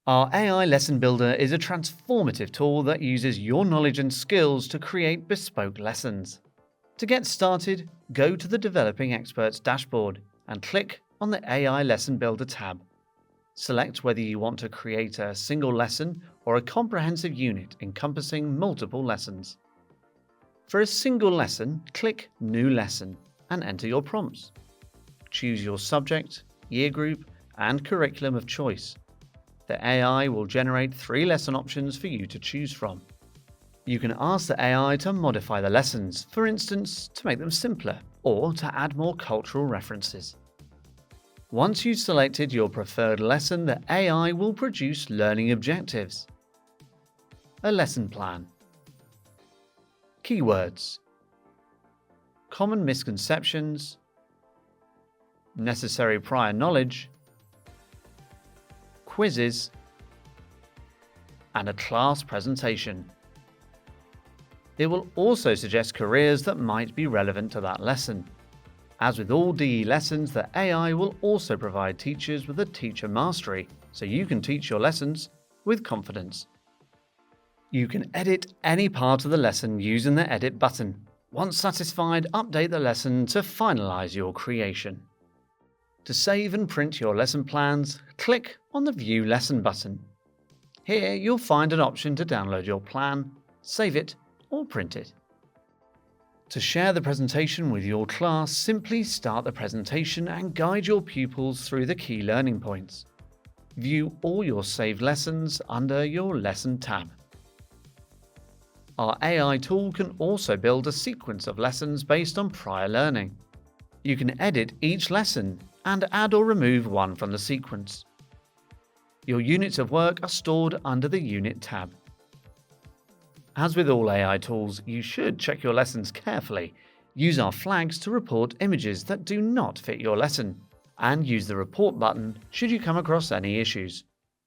Our AI Lesson Builder is a transformative tool that uses your knowledge and skills to create bespoke lessons. To get started, go to the Developing Experts dashboard and click on the AI Lesson Builder tab. Select whether you want to create a single lesson or a comprehensive unit encompassing multiple lessons. For a single lesson, click New Lesson and enter your prompts. Choose your subject, year group, and curriculum of choice. The AI will generate 3 lesson options for you to choose from. You can ask the AI to modify the lessons, for instance, to make them simpler or to add more cultural references. Once you've selected your preferred lesson, the AI will produce learning objectives. A lesson plan. Keywords. Common misconceptions. Necessary prior knowledge. Quizzes. And a class presentation. It will also suggest careers that might be relevant to that lesson. As with all DE lessons, the AI will also provide teachers with a teacher mastery, so you can teach your lessons with confidence. You can edit any part of the lesson using the Edit button. Once satisfied, update the lesson to finalize your creation. To save and print your lesson plans, click on the View Lesson button. Here you'll find an option to download your plan, save it, or print it. To share the presentation with your class, simply start the presentation and guide your pupils through the key learning points. View all your saved lessons under your Lesson tab. Our AI tool can also build a sequence of lessons based on prior learning. You can edit each lesson and add or remove one from the sequence. Your units of work are stored under the Unit tab. As with all AI tools, you should check your lessons carefully. Use our flags to report images that do not fit your lesson, and use the Report button should you come across any issues.